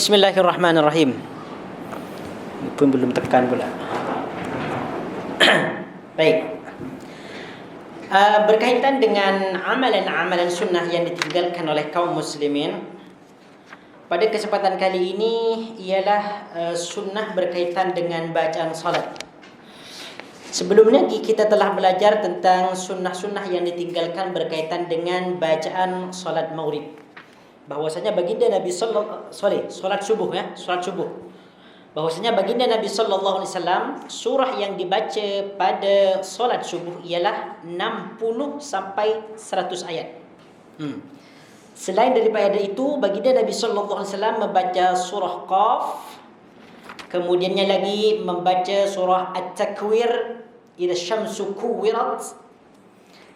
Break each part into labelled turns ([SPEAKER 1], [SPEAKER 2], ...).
[SPEAKER 1] Bismillahirrahmanirrahim. Pun belum tekan pula. Baik. Berkaitan dengan amalan-amalan sunnah yang ditinggalkan oleh kaum muslimin, pada kesempatan kali ini ialah sunnah berkaitan dengan bacaan salat. Sebelumnya kita telah belajar tentang sunnah-sunnah yang ditinggalkan berkaitan dengan bacaan salat maghrib. Bahwasanya baginda Nabi salat subuh. Bahwasanya baginda Nabi sallallahu alaihi wasallam, surah yang dibaca pada solat subuh ialah 60 sampai 100 ayat. Selain daripada itu, baginda Nabi sallallahu alaihi wasallam membaca surah Qaf, kemudiannya lagi membaca surah At-Takwir, idza syamsu kuwirat.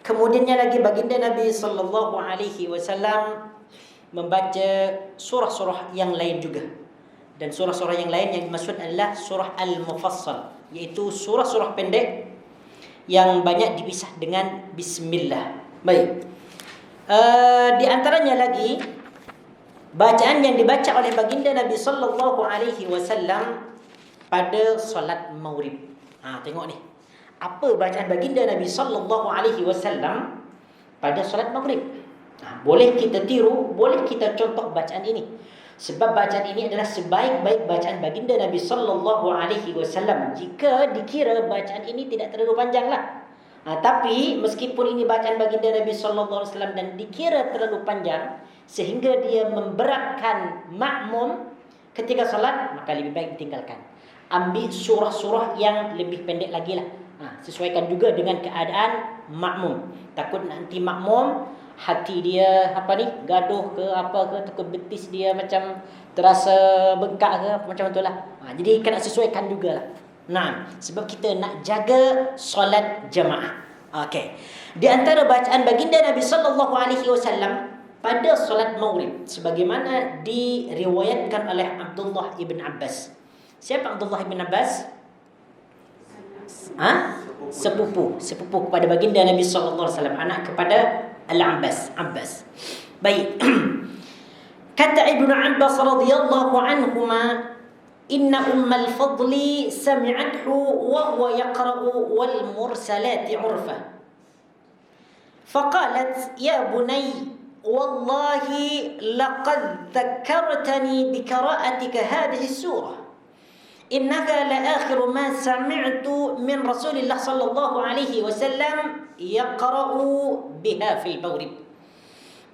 [SPEAKER 1] Kemudiannya lagi baginda Nabi sallallahu alaihi wasallam membaca surah-surah yang lain juga. Dan surah-surah yang lain yang dimaksud adalah surah Al-Mufassal, iaitu surah-surah pendek yang banyak dipisah dengan bismillah. Baik. Di antaranya lagi bacaan yang dibaca oleh baginda Nabi sallallahu alaihi wasallam pada solat maghrib. Tengok ni. Apa bacaan baginda Nabi sallallahu alaihi wasallam pada solat maghrib? Boleh kita tiru, boleh kita contoh bacaan ini. Sebab bacaan ini adalah sebaik-baik bacaan baginda Nabi sallallahu alaihi wasallam. Jika dikira bacaan ini tidak terlalu panjanglah. Tapi meskipun ini bacaan baginda Nabi sallallahu alaihi wasallam dan dikira terlalu panjang sehingga dia memberatkan makmum ketika salat, maka lebih baik ditinggalkan. Ambil surah-surah yang lebih pendek lagi lah. Sesuaikan juga dengan keadaan makmum. Takut nanti makmum hati dia gaduh ke apa ke, takut betis dia macam terasa bengkak ke macam itulah. Jadi kena sesuaikan jugalah. Sebab kita nak jaga solat jemaah. Okey. Di antara bacaan baginda Nabi sallallahu alaihi wasallam pada solat maghrib sebagaimana diriwayatkan oleh Abdullah ibn Abbas. Siapa Abdullah ibn Abbas? Sepupu kepada baginda Nabi sallallahu alaihi wasallam, anak kepada Al-Abbas. Baik. Kata Ibnu Abbas radhiyallahu anhuma, inna ummal fadli sami'athu wa huwa yaqra'u wal mursalati 'urfa. Faqalat ya bunay wallahi laqad dhakkartani bi qira'atika hadhihi surah. Innaha la akhiru ma sami'tu min Rasulillah sallallahu alaihi wasallam yaqra'u biha fil maghrib.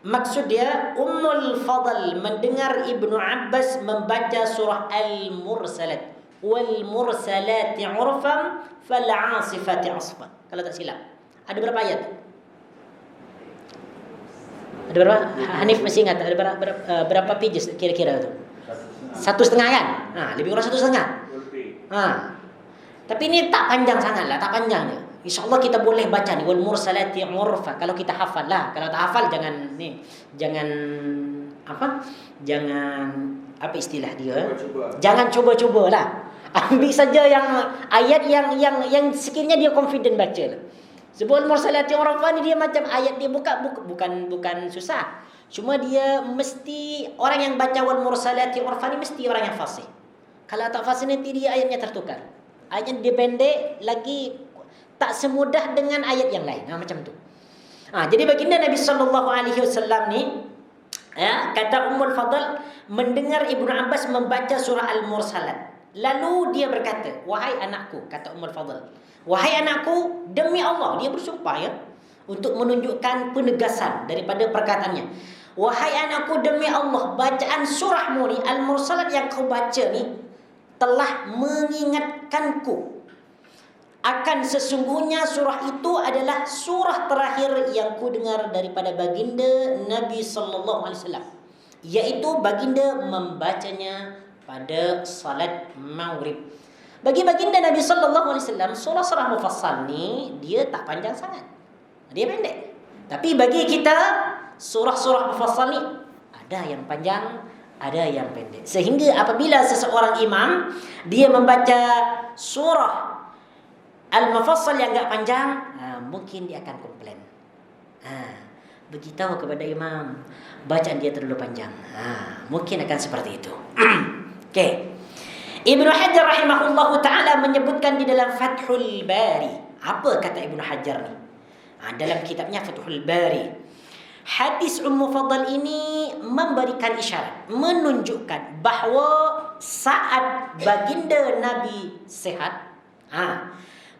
[SPEAKER 1] Maksud dia, Ummul Fadl mendengar Ibnu Abbas membaca surah Al-Mursalat, wal mursalati 'urfan fal 'asifati 'asfan. Kalau tak silap. Ada berapa ayat? Ada berapa? Hanif masih ingat ada berapa pages kira-kira tu? 1,5 kan? Lebih kurang 1,5. Tapi ini tak panjang sangatlah, tak panjang dia. InsyaAllah kita boleh baca ni, wal mursalati 'urfa. Kalau kita hafal lah. Kalau tak hafal jangan apa istilah dia? Jangan cuba-cubalah. Ambil saja yang ayat yang sekiranya dia confident baca lah. Sebab mursalati 'urfa ni dia macam ayat dia bukan susah. Cuma dia mesti orang yang baca wal mursalati 'urfa ni mesti orang yang fasih. Kalau tak fasih nanti dia ayatnya tertukar. Ayatnya dia pendek lagi, tak semudah dengan ayat yang lain. Macam tu. Jadi baginda Nabi sallallahu alaihi wasallam ni, kata Ummul Fadl mendengar Ibnu Abbas membaca surah Al-Mursalat. Lalu dia berkata, wahai anakku, kata Ummul Fadl, wahai anakku, demi Allah, dia bersumpah untuk menunjukkan penegasan daripada perkataannya. Wahai anakku, demi Allah, bacaan surahmu ni Al-Mursalat yang kau baca ni telah mengingatkanku akan sesungguhnya surah itu adalah surah terakhir yang ku dengar daripada baginda Nabi sallallahu alaihi wasallam, iaitu baginda membacanya pada salat maghrib. Bagi baginda Nabi sallallahu alaihi wasallam, surah Mufassal ni dia tak panjang sangat. Dia pendek. Tapi bagi kita surah Mufassal ni ada yang panjang, ada yang pendek. Sehingga apabila seseorang imam dia membaca surah Al-Mufassal yang agak panjang, mungkin dia akan komplain. beritahu kepada imam, bacaan dia terlalu panjang. Mungkin akan seperti itu. Okey. Ibnu Hajar rahimahullahu taala menyebutkan di dalam Fathul Bari. Apa kata Ibnu Hajar ni? Dalam kitabnya Fathul Bari. Hadis Ummu Fadl ini memberikan isyarat, menunjukkan bahawa saat baginda Nabi sehat,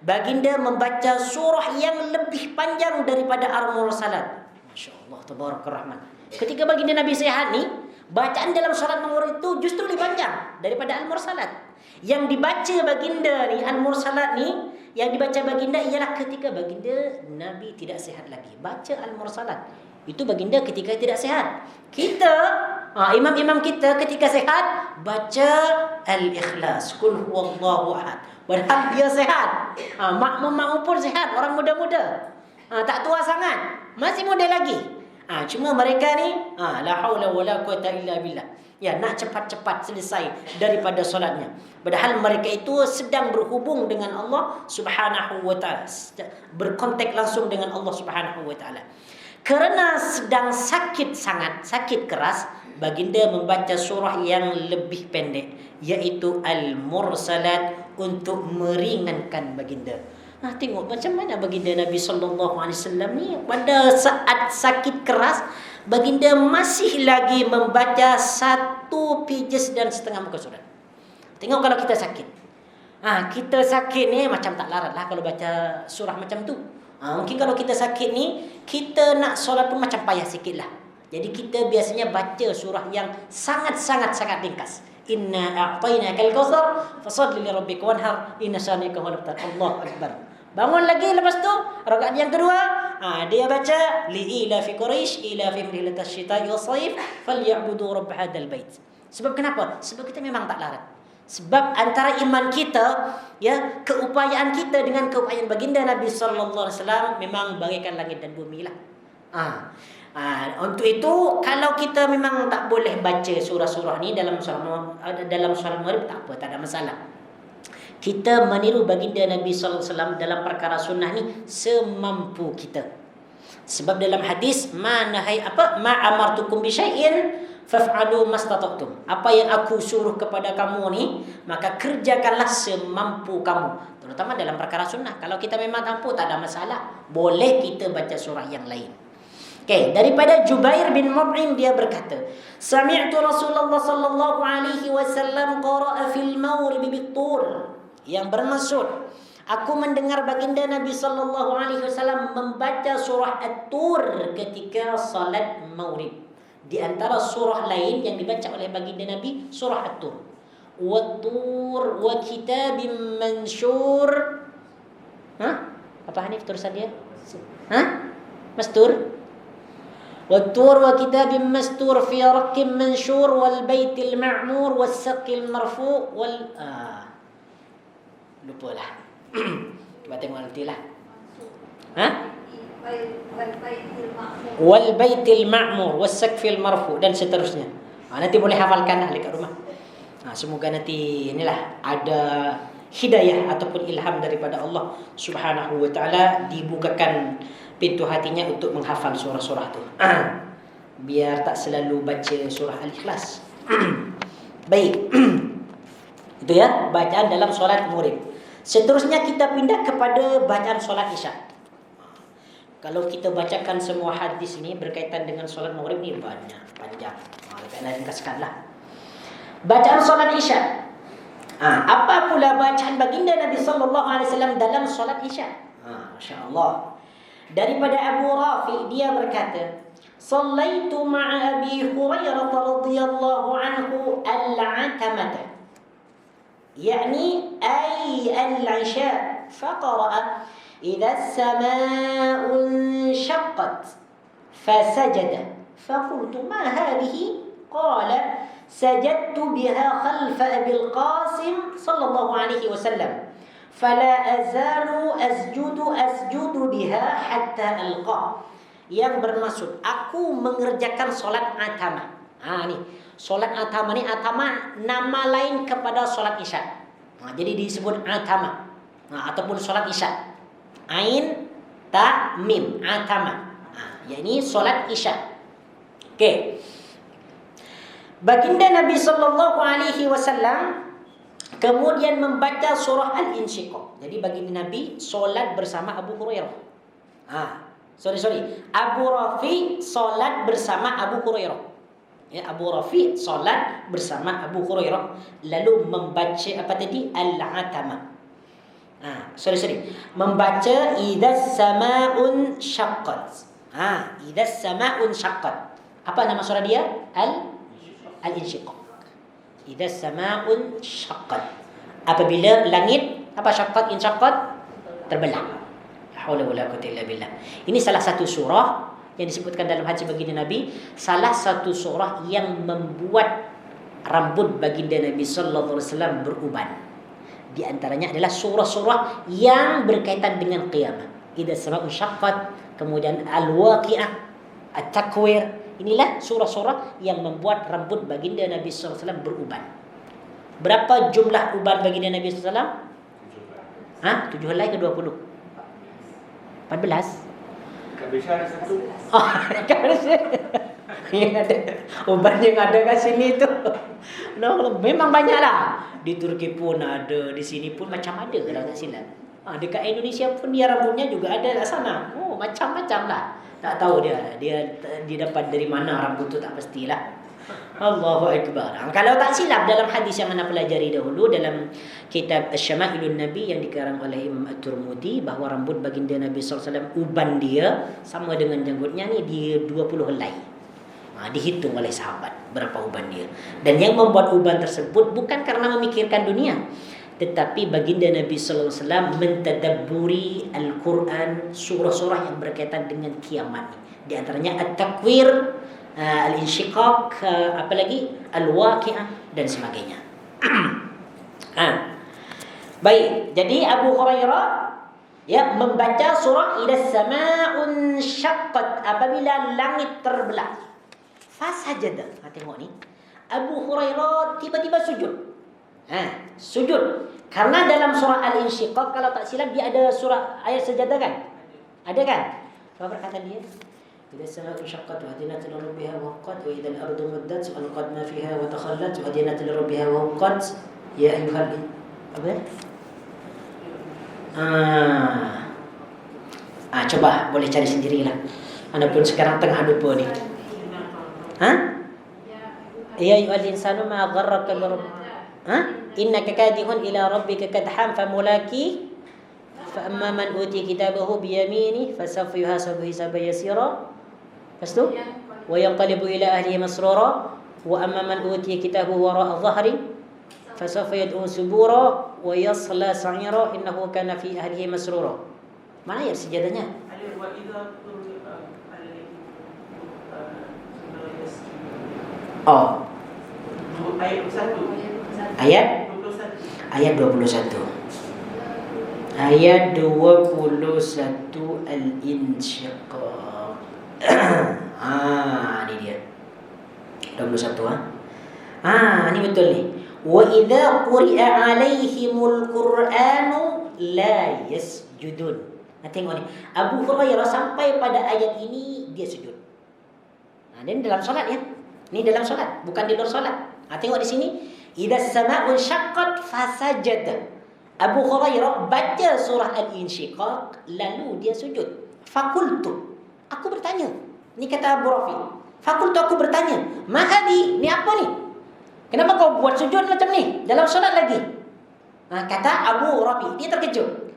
[SPEAKER 1] baginda membaca surah yang lebih panjang daripada Al-Mursalat. Masya-Allah, tabarakallah. Ketika baginda Nabi sehat ni, bacaan dalam solat Maghrib itu justru lebih panjang daripada Al-Mursalat. Yang dibaca baginda ni, Al-Mursalat ni, yang dibaca baginda ialah ketika baginda Nabi tidak sehat lagi. Baca Al-Mursalat itu baginda ketika tidak sehat. Kita, imam-imam kita ketika sehat baca Al-Ikhlas, Qul huwallahu ahad. Padahal dia sehat. Makmum-makmum pun sehat, orang muda-muda. Tak tua sangat, masih muda lagi. Cuma mereka ni la haula wala quwata illa billah. Ya, nak cepat-cepat selesai daripada solatnya. Padahal mereka itu sedang berhubung dengan Allah Subhanahu wa taala, berkontak langsung dengan Allah Subhanahu wa taala. Kerana sedang sakit sangat, sakit keras, baginda membaca surah yang lebih pendek, iaitu Al-Mursalat, untuk meringankan baginda. Tengok macam mana baginda Nabi SAW ni pada saat sakit keras, baginda masih lagi membaca 1 pages dan setengah muka surat. Tengok kalau kita sakit. Kita sakit ni macam tak larat lah kalau baca surah macam tu. Mungkin kalau kita sakit ni, kita nak solat pun macam payah sikit lah. Jadi kita biasanya baca surah yang sangat ringkas. Inna a'tainakal kautsar fasholli li rabbika wanhar inna shaniyaka huwal abtar. Allahu akbar. Bangun lagi lepas tu rakaat yang kedua, dia baca li ila fi quraish ila fi rihlatash shita'i was-sayf falyabudu rabb hadzal bait. Sebab kenapa? Sebab kita memang tak larat. Sebab antara iman kita, ya, keupayaan kita dengan keupayaan baginda Nabi sallallahu alaihi wasallam memang bagaikan langit dan bumi lah. Untuk itu kalau kita memang tak boleh baca surah-surah ni dalam solat Maghrib, tak apa, tak ada masalah. Kita meniru baginda Nabi sallallahu alaihi wasallam dalam perkara sunnah ni semampu kita. Sebab dalam hadis ma amartukum bi syai'in faf'alu mastata'tum. Apa yang aku suruh kepada kamu ni, maka kerjakanlah semampu kamu. Terutama dalam perkara sunnah. Kalau kita memang mampu, tak ada masalah. Boleh kita baca surah yang lain. Okey, daripada Jubair bin Mut'im dia berkata, sami'tu Rasulullah sallallahu alaihi wasallam qara'a fil Maghrib bit-tur. Yang bermaksud, aku mendengar baginda Nabi sallallahu alaihi wasallam membaca surah At-Tur ketika salat Maghrib. Di antara surah lain yang dibaca oleh baginda Nabi, surah At-Tur. Wat-tur wa kitabim mansyur. Apa Hanif tulisan dia? Mastur. Wat-tur wa kitabim mastur fi rakkim mansyur wal baitil ma'mur was saqil marfu wal lupalah. Cuba tengok nanti lah. Wal baitil ma'mur was saqfil marfu dan seterusnya. Nanti boleh hafalkan dah dekat rumah. Semoga nanti inilah ada hidayah ataupun ilham daripada Allah Subhanahu wa taala, dibukakan pintu hatinya untuk menghafal surah-surah tu. Biar tak selalu baca surah Al-Ikhlas. Baik. Itu ya, bacaan dalam solat Maghrib. Seterusnya kita pindah kepada bacaan solat Isya. Kalau kita bacakan semua hadis ni berkaitan dengan solat Maghrib ni banyak, panjang. Nak ringkaskanlah. Bacaan solat Isya. Apa pula bacaan baginda Nabi sallallahu alaihi wasallam dalam solat Isya? Masya-Allah. Daripada Abu Rafi dia berkata, "Shallaitu ma'a Abi Hurairah radhiyallahu anhu al-'atamah." يعني أي العشاء فقرأ إذا السماء انشقت فسجد فقلت ما هذه قال سجدت بها خلف أبي القاسم صلى الله عليه وسلم فلا أزال أسجد بها حتى ألقاه. Yang bermaksud, aku mengerjakan solat atamah. Ni solat atamah ni, atamah nama lain kepada solat Isya. Jadi disebut atamah ataupun solat Isya. Ain ta mim, atamah. yakni solat Isya. Okey. Baginda Nabi sallallahu alaihi wasallam kemudian membaca surah Al-Insyiqaq. Jadi baginda Nabi solat bersama Abu Hurairah. Sorry. Abu Rafi solat bersama Abu Hurairah. Ya, Abu Rafi solat bersama Abu Hurairah lalu membaca apa tadi? Al-Atama. Sorry. Membaca idzas sama'un syaqqat. Idzas sama'un syaqqat. Apa nama surah dia? Al-Insyiqaq. Idzas sama'un syaqqat. Apabila langit apa syaqqat insyaqqat terbelah. La haula wala quwwata illa billah. Ini salah satu surah yang disebutkan dalam hadis baginda Nabi, salah satu surah yang membuat rambut baginda Nabi sallallahu alaihi wasallam beruban. Di antaranya adalah surah-surah yang berkaitan dengan qiyamah. Idza sama'u syaqqat, kemudian al-waqi'ah, at-takwir. Inilah surah-surah yang membuat rambut baginda Nabi sallallahu alaihi wasallam beruban. Berapa jumlah uban baginda Nabi sallallahu alaihi wasallam? 7 helai ke 20? 14?
[SPEAKER 2] Kebiasaan satu.
[SPEAKER 1] Yang ada uban yang ada kat sini tu. Memang banyaklah. Di Turki pun ada, di sini pun macam ada kalau tak silap. Dekat Indonesia pun dia rambutnya juga ada kat sana. Macam-macam lah. Tak tahu dia dapat dari mana rambut tu tak pastilah. Allahu Akbar. Kalau tak silap dalam hadis yang anda pelajari dahulu dalam kitab Syama'ilun Nabi yang dikarang oleh Imam At-Tirmidzi, bahawa rambut baginda Nabi sallallahu alaihi wasallam uban dia sama dengan janggutnya ni dia 20 helai. Dihitung oleh sahabat berapa uban dia. Dan yang membuat uban tersebut bukan karena memikirkan dunia, tetapi baginda Nabi sallallahu alaihi wasallam mentadabburi Al-Quran, surah-surah yang berkaitan dengan kiamat. Di antaranya At-Takwir, Al-Insyiqaq, apa lagi? Al-Waqi'ah dan sebagainya. Baik, jadi Abu Hurairah membaca surah Idzas sama'un syaqqat, apabila langit terbelah. Fasajada. Tengok ni. Abu Hurairah tiba-tiba sujud. Sujud. Karena dalam surah Al-Insyiqaq kalau tak silap dia ada surah ayat sajadah kan? Ada kan? Apa kata dia? إذا السماء انشقت وأذنت لربها وحقت وإذا الأرض مدت وألقت ما فيها وتخلت وأذنت لربها وحقت يا أيها coba boleh cari sendirilah. Anda pun sekarang tengah lupa ni. Ya ayyuhal insanu ma gharraka bi rabb. Innaka kadihun ila rabbika kadhan famulaki. Fa amma man uti kitabahu bi yaminihi fasawfa yuhasabu hisaban yasira. Lepas tu, wa yanqalibu ila ahlihi masrura, wa amma man utiya kitabahu wara'a dhahri fasawfa yad'u subura wa yasla sa'ira innahu kana fi ahlihi masrura. Mana ayat sejadahnya? Ayat 21. Ayat 21 Al-Insyiqaq. Ini dia 21. Ini betul ni. Wa idza quri'a 'alaihimul qur'anu la yasjudun. Tengok ni. Abu Hurairah sampai pada ayat ini dia sujud. Dan dalam solat ya. Ini dalam solat, bukan di luar solat. Tengok di sini. Idzas sama'un syaqqat fasajada. Abu Hurairah baca surah Al-Insyiqaq lalu dia sujud. Fakultu, aku bertanya. Ni kata Abu Rafi. Fakultu, aku bertanya, ma hadi? Ni apa ni? Kenapa kau buat sujud macam ni dalam solat lagi? Kata Abu Rafi, dia terkejut.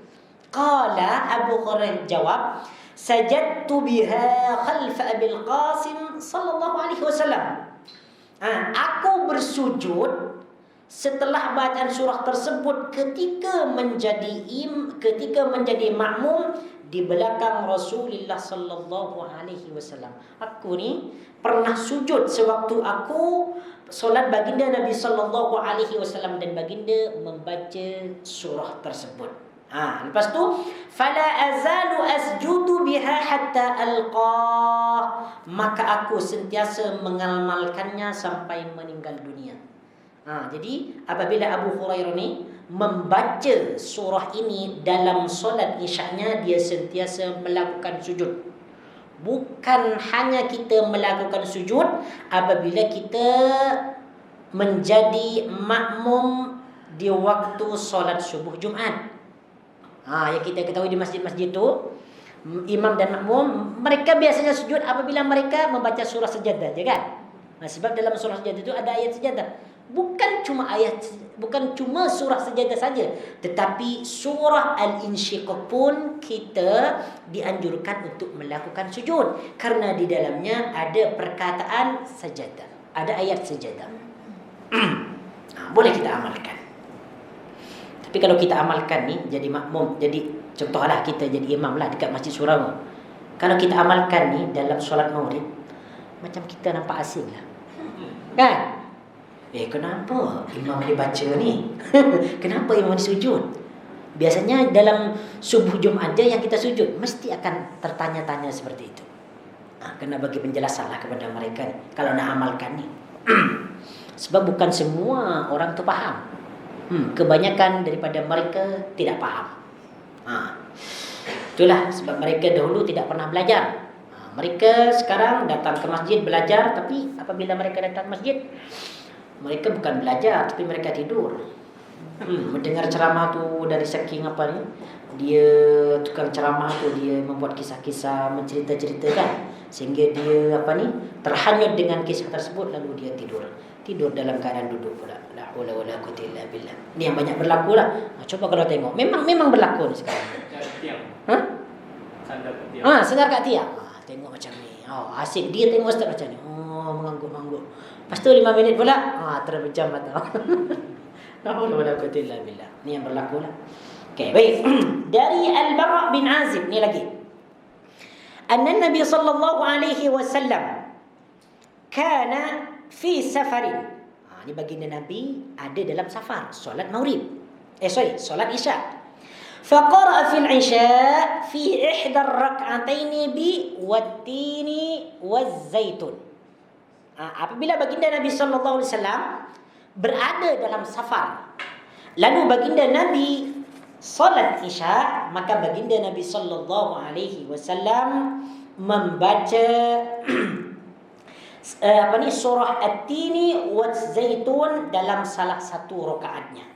[SPEAKER 1] Qala, Abu Hurairah jawab, sajadtu biha khalfa Abil Qasim sallallahu alaihi wasallam. Aku bersujud setelah bacaan surah tersebut ketika menjadi makmum di belakang Rasulullah sallallahu alaihi wasallam. Aku ni pernah sujud sewaktu aku solat baginda Nabi sallallahu alaihi wasallam dan baginda membaca surah tersebut. Lepas tu fala azalu asjudu biha hatta alqah, maka aku sentiasa mengamalkannya sampai meninggal dunia. Jadi apabila Abu Hurairah ni membaca surah ini dalam solat isyaknya, dia sentiasa melakukan sujud. Bukan hanya kita melakukan sujud apabila kita menjadi makmum di waktu solat subuh Jumaat. Yang kita ketahui di masjid-masjid itu, imam dan makmum mereka biasanya sujud apabila mereka membaca surah sajadah, ya kan? Sebab dalam surah sajadah itu ada ayat sajadah. Bukan cuma surah sajadah saja, tetapi surah Al-Insyiqaq pun kita dianjurkan untuk melakukan sujud karena di dalamnya ada perkataan sajadah, ada ayat sajadah. Boleh kita amalkan. Tapi kalau kita amalkan ni jadi makmum, jadi contohlah kita jadi imam lah dekat Masjid Surau. Kalau kita amalkan ni dalam solat Maghrib, macam kita nampak asing lah. Kan? Kenapa imam ni baca ni? Kenapa imam ni sujud? Biasanya dalam subuh Jumaat je yang kita sujud, mesti akan tertanya-tanya seperti itu. Kena bagi penjelasan lah kepada mereka ni, kalau nak amalkan ni. Sebab bukan semua orang tu faham. Kebanyakan daripada mereka tidak faham. Itulah sebab mereka dahulu tidak pernah belajar. Mereka sekarang datang ke masjid belajar, tapi apabila mereka datang ke masjid, mereka bukan belajar, tapi mereka tidur. Mendengar ceramah tu dari saking apa ni, dia tukang ceramah tu dia membuat kisah-kisah, mencerita-ceritakan, sehingga dia terhanyut dengan kisah tersebut, lalu dia tidur dalam keadaan duduk pula. La haula wala quwwata illa billah. Ni yang banyak berlaku lah. Coba kalau tengok, memang berlaku ni sekarang. Sandar kat tiang. Tengok macam ni. Asyik dia tengok ustaz macam ni. Mengangguk-angguk. Lepas tu 5 minit pula, terpejam mata. La haula wala quwwata illa billah. Ni yang berlaku lah. Okey, baik. Dari Al-Bara' bin Azib ni lagi. Anna Nabi sallallahu alaihi wasallam kana fi safarin. Ini baginda Nabi ada dalam safar, solat Maghrib. Solat Isya. Faqara'a fil Isya fi ihda ar-rak'atayn bi wat-tini waz-zaitun. Apabila baginda Nabi sallallahu alaihi wasallam berada dalam safar, lalu baginda Nabi solat Isya, maka baginda Nabi sallallahu alaihi wasallam membaca surah At-Tini waz-Zaitun dalam salah satu rakaatnya.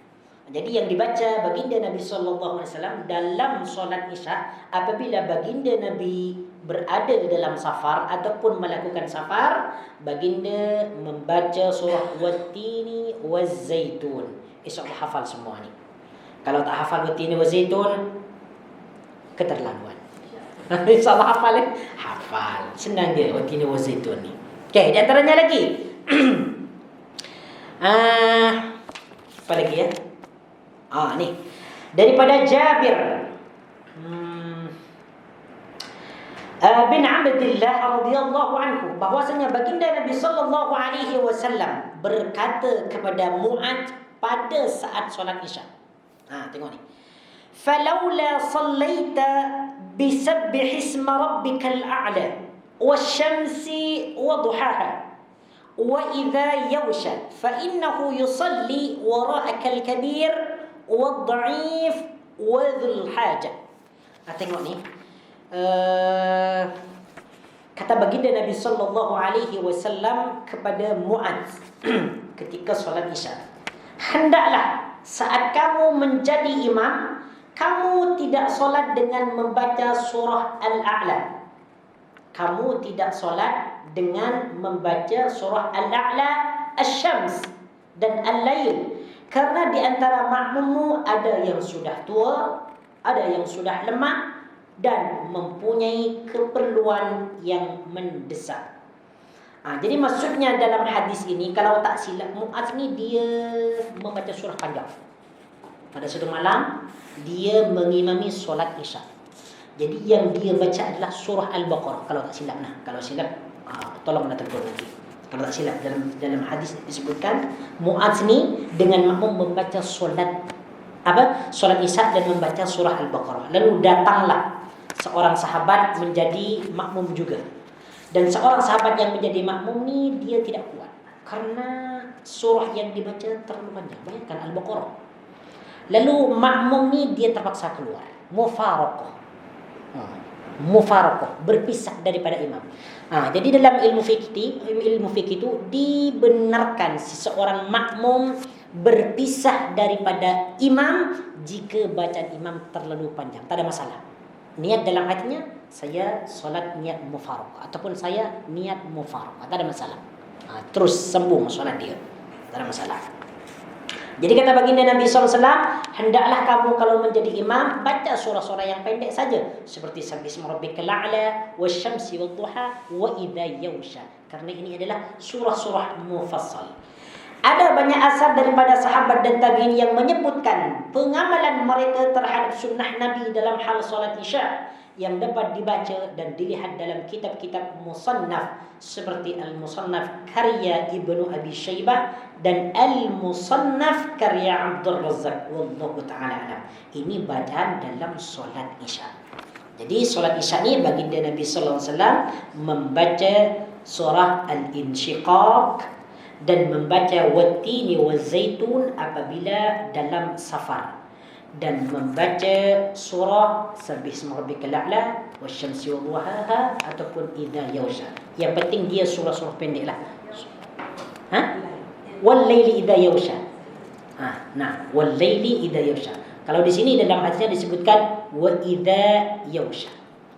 [SPEAKER 1] Jadi yang dibaca baginda Nabi sallallahu alaihi wasallam dalam solat Isya apabila baginda Nabi berada dalam safar ataupun melakukan safar, baginda membaca surah Wat-Tini waz-Zaitun. InsyaAllah hafal semua ni. Kalau tak hafal Wat-Tini waz-Zaitun, keterlaluan. InsyaAllah hafal hafal. Senang dia Wat-Tini waz-Zaitun ni. Okey, di antaranya lagi. Apa lagi ya? Ni. Daripada Jabir bin Abdullah radhiyallahu anhu, bahwasanya baginda Nabi sallallahu alaihi wasallam berkata kepada Mu'adz pada saat solat Isya. Tengok ni. Falaula sallaita bisabbih isma rabbikal a'la wasyamsi waduhaha wa idza yawsha fa innahu yusalli wara'akal kabir wadha'if wa dhul haja. Tengok ni. Kata baginda Nabi sallallahu alaihi wasallam kepada Mu'adz ketika solat Isya, hendaklah saat kamu menjadi imam, kamu tidak solat dengan membaca surah Al-A'la. Kamu tidak solat dengan membaca surah Al-A'la, Asy-Syams dan Al-Lail. Karena di antara makmummu ada yang sudah tua, ada yang sudah lemah dan mempunyai keperluan yang mendesak. Jadi maksudnya dalam hadis ini, kalau tak silap, Mu'adz ni dia membaca surah panjang. Pada satu malam dia mengimami solat Isya. Jadi yang dia baca adalah surah Al-Baqarah, kalau tak silap. Kalau silap, tolong tegur nanti. Kalau tak silap, dalam hadis disebutkan Mu'adz ni dengan makmum membaca solat Isya dan membaca surah Al-Baqarah. Lalu datanglah seorang sahabat menjadi makmum juga. Dan seorang sahabat yang menjadi makmum ni dia tidak kuat karena surah yang dibaca terlalu panjang. Bayangkan Al-Baqarah. Lalu makmum ni dia terpaksa keluar, mufaraqah. mufaraqah, berpisah daripada imam. Jadi dalam ilmu fikih itu dibenarkan seseorang makmum berpisah daripada imam jika bacaan imam terlalu panjang, tak ada masalah. Niat dalam hatinya, saya solat niat mufaraqah ataupun saya niat mufaraqah, tak ada masalah. Terus sambung solat dia, tak ada masalah. Jadi kata baginda Nabi SAW, hendaklah kamu kalau menjadi imam baca surah-surah yang pendek saja, seperti Sabbisma rabbikal a'la, wasyamsi wadduha, wa idza yaghsha. Karena ini adalah surah-surah mufassal. Ada banyak asar daripada sahabat dan tabi'in yang menyebutkan pengamalan mereka terhadap sunnah Nabi dalam hal solat isya yang dapat dibaca dan dilihat dalam kitab-kitab musannaf seperti Al-Musannaf karya Ibnu Abi Syaibah dan Al-Musannaf karya Abdul Razzaq. Wallahu ta'ala alam. Ini bacaan dalam solat isya. Jadi solat isya ni baginda Nabi sallallahu alaihi wasallam membaca surah Al-Insyiqaq dan membaca Wattini Wazaitun apabila dalam safar, dan membaca surah Sabbisma rabbikal a'la, wasyamsi wadduhaha ataupun idza yaghsha. Yang penting dia surah-surah pendek lah. Wal laili idza yaghsha. Wal laili idza yaghsha. Kalau di sini dalam hadisnya disebutkan wa idza yaghsha.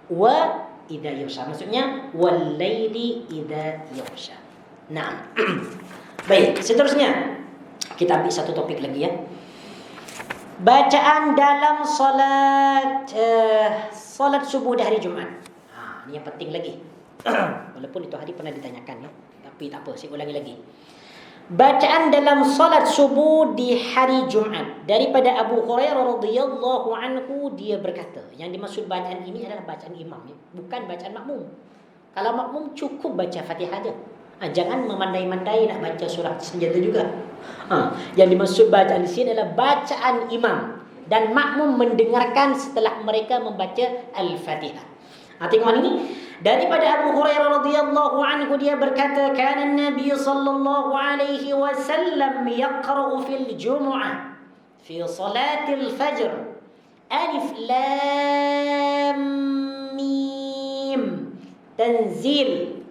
[SPEAKER 1] Wa idza yaghsha maksudnya wal laili idza yaghsha. Nah. Baik, seterusnya kita ambil satu topik lagi ya. Bacaan dalam solat subuh di hari Jumaat. Ini yang penting lagi. Walaupun itu hari pernah ditanyakan ya, tapi tak apa, saya ulangi lagi. Bacaan dalam solat subuh di hari Jumaat. Daripada Abu Hurairah radhiyallahu anhu, dia berkata, yang dimaksud bacaan ini adalah bacaan imam ya, bukan bacaan makmum. Kalau makmum cukup baca Fatihah aja. Jangan memandai-mandai nak baca surah senjata juga. Yang dimaksud bacaan di sini adalah bacaan imam dan makmum mendengarkan setelah mereka membaca Al-Fatihah. Tengok ini daripada Abu Hurairah radhiyallahu anhu, dia berkata, kana Nabi sallallahu alaihi wasallam yaqra'u fil jumu'ah fi salatil fajr alif lam mim tanzil,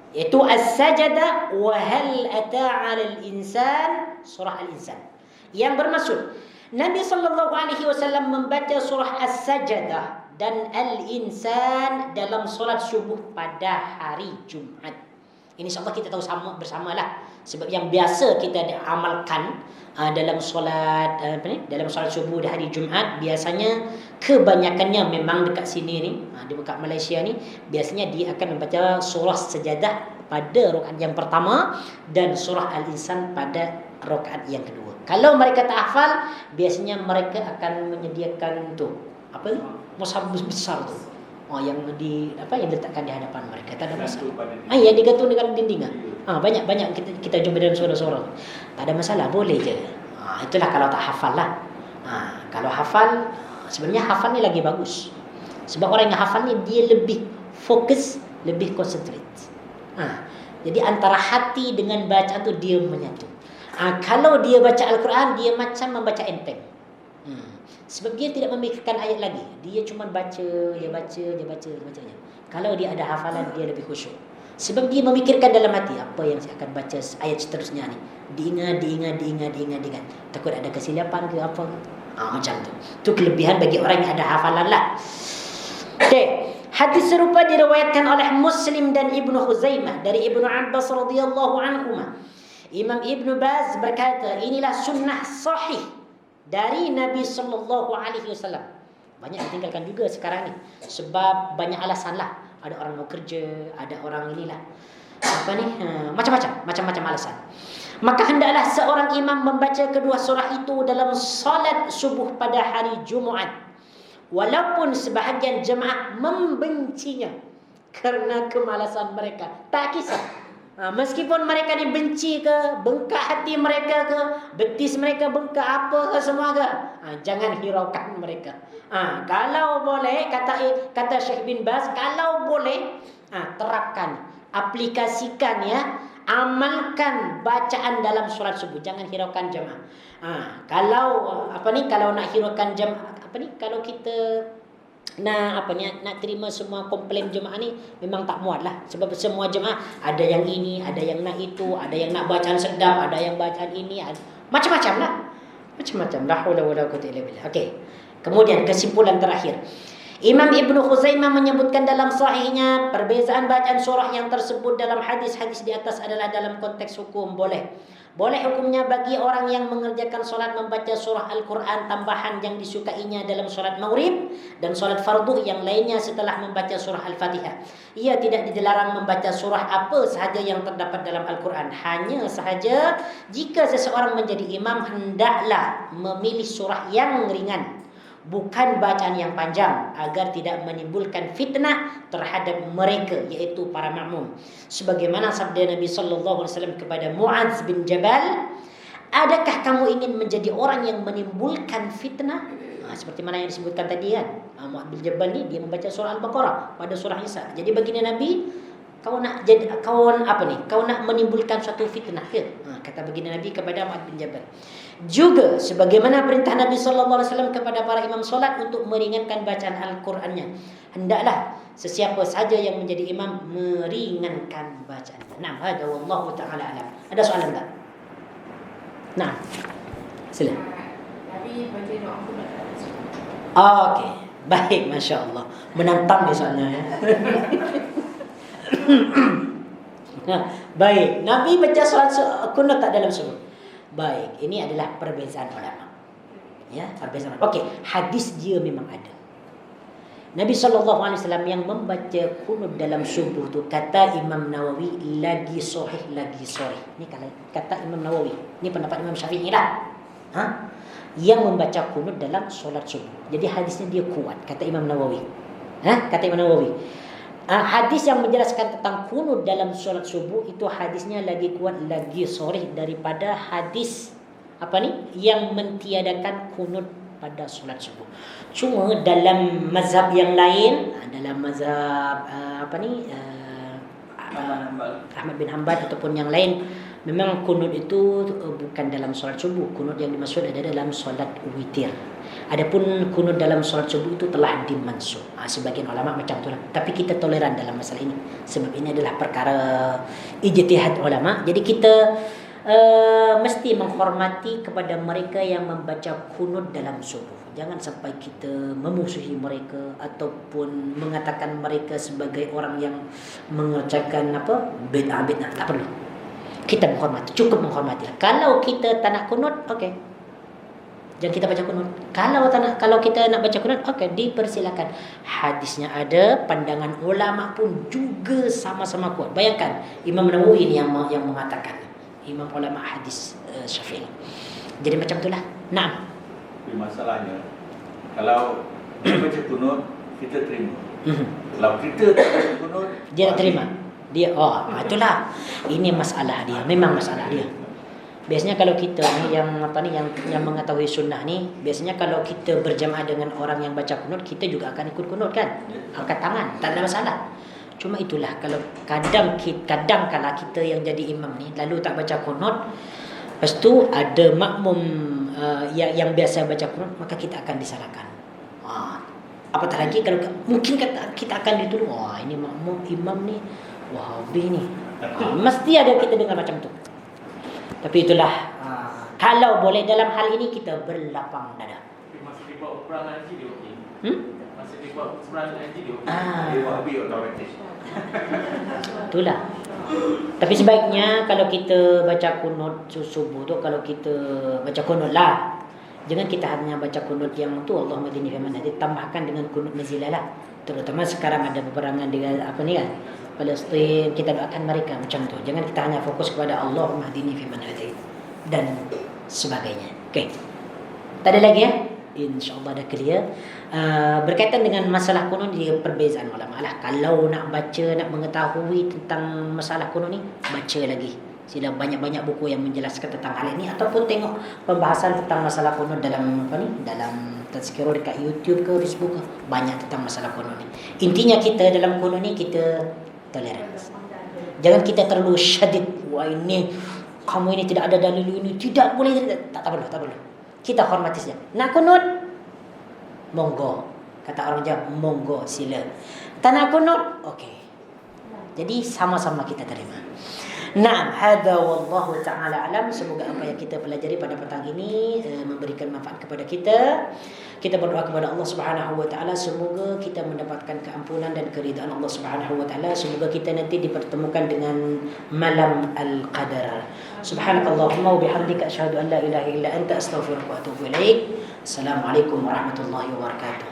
[SPEAKER 1] yaitu as-sajdah wa hal ata 'alal insan, surah al-insan. Yang bermaksud Nabi sallallahu alaihi wasallam membaca surah as-sajdah dan al-insan dalam solat subuh pada hari Jumaat. Ini insya-Allah kita tahu sama bersamalah, sebab yang biasa kita amalkan dalam solat dalam solat subuh di hari Jumaat, biasanya kebanyakannya memang dekat sini ni, di dekat Malaysia ni, biasanya dia akan membaca surah Sajadah pada rakaat yang pertama dan surah Al-Insan pada rakaat yang kedua. Kalau mereka tak hafal, biasanya mereka akan menyediakan tu mushaf besar tu, yang yang diletakkan di hadapan mereka, tak ada masalah. Yang digantung dengan dinding. Banyak kita jumpa dalam surah-surah. Tak ada masalah, boleh je. Itulah kalau tak hafal lah. Kalau hafal, sebenarnya hafal ni lagi bagus. Sebab orang yang hafal ni dia lebih fokus, lebih konsentrate. Jadi antara hati dengan bacaan tu dia menyatu. Kalau dia baca Al-Quran, dia macam membaca enteng. Sebab dia tidak memikirkan ayat lagi. Dia cuma baca, dia baca. Kalau dia ada hafalan, dia lebih khusyuk. Sebab dia memikirkan dalam hati, apa yang saya akan baca ayat seterusnya ni. Diingat. Takut ada kesilapan ke apa. Macam tu. Itu kelebihan bagi orang yang ada hafalan lah. Okay. Hadis serupa diriwayatkan oleh Muslim dan Ibnu Khuzaimah dari Ibnu Abbas radhiyallahu anhuma. Imam Ibnu Baz berkata, inilah sunnah sahih dari Nabi sallallahu alaihi wasallam. Banyak ditinggalkan juga sekarang ni sebab banyak alasan lah. Ada orang mau kerja, ada orang inilah macam-macam alasan. Maka hendaklah seorang imam membaca kedua surah itu dalam salat subuh pada hari Jumaat, walaupun sebahagian jemaah membencinya kerana kemalasan mereka. Tak kisah. Meskipun mereka dibenci ke, bengkak hati mereka ke, betis mereka bengkak apa ke semua ke, jangan hiraukan mereka. Kalau boleh, kata Syekh bin Baz, kalau boleh, terapkan, aplikasikan ya, amalkan bacaan dalam solat subuh, jangan hiraukan jemaah. Kalau kalau nak hiraukan jemaah, kalau kita nak terima semua komplain jemaah ni memang tak muat lah. Sebab semua jemaah ada yang ini, ada yang nak itu, ada yang nak bacaan sedap, ada yang bacaan ini, macam-macam lah. Macam-macam. La haula wala quwwata illa billah. Okey. Kemudian kesimpulan terakhir. Imam Ibnu Khuzaimah menyebutkan dalam sahihnya perbezaan bacaan surah yang tersebut dalam hadis-hadis di atas adalah dalam konteks hukum boleh. Boleh hukumnya bagi orang yang mengerjakan solat membaca surah Al-Quran tambahan yang disukainya dalam solat maghrib dan solat fardu yang lainnya setelah membaca surah Al-Fatihah. Ia tidak dilarang membaca surah apa sahaja yang terdapat dalam Al-Quran. Hanya sahaja jika seseorang menjadi imam hendaklah memilih surah yang ringan, bukan bacaan yang panjang, agar tidak menimbulkan fitnah terhadap mereka, iaitu para makmum. Sebagaimana sabda Nabi sallallahu alaihi wasallam kepada Muadz bin Jabal, adakah kamu ingin menjadi orang yang menimbulkan fitnah? Seperti mana yang disebutkan tadi kan, Muadz bin Jabal ni dia membaca surah Al-Baqarah pada surah Nisa. Jadi baginda Nabi, kau nak menimbulkan suatu fitnah ke? Kata baginda Nabi kepada Muadz bin Jabal. Juga sebagaimana perintah Nabi sallallahu alaihi wasallam kepada para imam solat untuk meringankan bacaan Al-Qur'annya, hendaklah sesiapa saja yang menjadi imam meringankan bacaannya. Nah, hada wallahu taala alam. Ada soalan tak? Nah. Sila.
[SPEAKER 2] Nabi baca doa kunut.
[SPEAKER 1] Okey. Baik, masya-Allah. Menantang ni soalnya ya. Baik, Nabi baca solat kunut tak dalam subuh? Baik, ini adalah perbezaan ulama. Ya, perbezaan. Okey, hadis dia memang ada. Nabi sallallahu alaihi wasallam yang membaca kunut dalam subuh tu, kata Imam Nawawi, lagi sahih. Ini kata Imam Nawawi. Ini pendapat Imam Syafi'i lah. Yang membaca kunut dalam solat subuh. Jadi hadisnya dia kuat, kata Imam Nawawi. Kata Imam Nawawi. Hadis yang menjelaskan tentang kunut dalam solat subuh itu hadisnya lagi kuat, lagi sahih daripada hadis yang mentiadakan kunut pada solat subuh. Cuma dalam mazhab yang lain, dalam mazhab Ahmad bin Hanbal ataupun yang lain, memang kunut itu bukan dalam solat subuh. Kunut yang dimaksud ada dalam solat witir. Adapun kunut dalam solat subuh itu telah dimansuh. Sebagian ulama macam itulah. Tapi kita toleran dalam masalah ini, sebab ini adalah perkara ijtihad ulama. Jadi kita mesti menghormati kepada mereka yang membaca kunut dalam subuh. Jangan sampai kita memusuhi mereka ataupun mengatakan mereka sebagai orang yang mengerjakan bid'ah. Tak perlu. Kita menghormati, cukup menghormati. Kalau kita tak nak kunut, okey, jangan kita baca kunut. Kalau kita nak baca kunut, okey, dipersilakan. Hadisnya ada, pandangan ulama pun juga sama-sama kuat. Bayangkan Imam Nawawi ni yang mengatakan, imam ulama hadis Syafi'i. Jadi macam itulah. Naam.
[SPEAKER 3] Tapi masalahnya, kalau dia baca kunut, kita terima. Kalau kita tak baca kunut,
[SPEAKER 1] dia tak terima. Dia itulah. Ini masalah dia. Memang masalah dia. Biasanya kalau kita ni yang mengetahui sunnah ni, biasanya kalau kita berjamaah dengan orang yang baca kunut, kita juga akan ikut kunut kan? Angkat tangan, tak ada masalah. Cuma itulah, kalau kadang kala kita yang jadi imam ni lalu tak baca kunut, lepas tu ada makmum yang biasa baca kunut, maka kita akan disalahkan. Apatah lagi kalau mungkin kita akan dituduh, ini makmum imam ni Wahabi ni. Mesti ada kita dengar macam tu. Tapi itulah, kalau boleh dalam hal ini kita berlapang dada.
[SPEAKER 4] Masa dia buat peperangan haji dia okey. Masa dia buat peperangan haji dia okey.
[SPEAKER 3] dia Wahabi otomatis.
[SPEAKER 1] Itulah. Tapi sebaiknya kalau kita baca kunut subuh tu, kalau kita baca kunut lah, jangan kita hanya baca kunut yang tu Allahumma hdini fiman hadait, tambahkan dengan kunut nazilah lah. Terutama sekarang ada peperangan dengan Palestin, kita doakan mereka macam tu. Jangan kita hanya fokus kepada Allahumma hdini fiman hadait dan sebagainya. Okey. Tak ada lagi ya? InsyaAllah dah clear. Berkaitan dengan masalah kunut, dia perbezaan ulama lah. Kalau nak baca, nak mengetahui tentang masalah kunut ni, baca lagi. Sila banyak-banyak buku yang menjelaskan tentang hal ini, ataupun tengok pembahasan tentang masalah kunut dalam dalam tazkirah dekat YouTube ke Facebook ke. Banyak tentang masalah kunut ni. Intinya kita dalam kunut ni kita tolerance. Jangan kita terlalu syadid. Wah, ini kamu ini tidak ada dalil ini, tidak boleh. Tak perlu. Kita hormati saja. Nak kunut, monggo. Kata orang Jawa, monggo sila. Tak nak kunut, okey. Jadi sama-sama kita terima. Naam, hadza wallahu taala alam. Semoga apa yang kita pelajari pada petang ini memberikan manfaat kepada kita. Kita berdoa kepada Allah Subhanahu wa taala semoga kita mendapatkan keampunan dan keridaan Allah Subhanahu wa taala. Semoga kita nanti dipertemukan dengan malam al-qadar. Subhanakallahumma wa bihamdika asyhadu an la ilaha illa anta astaghfiruka wa atubu ilaik. Assalamualaikum warahmatullahi wabarakatuh.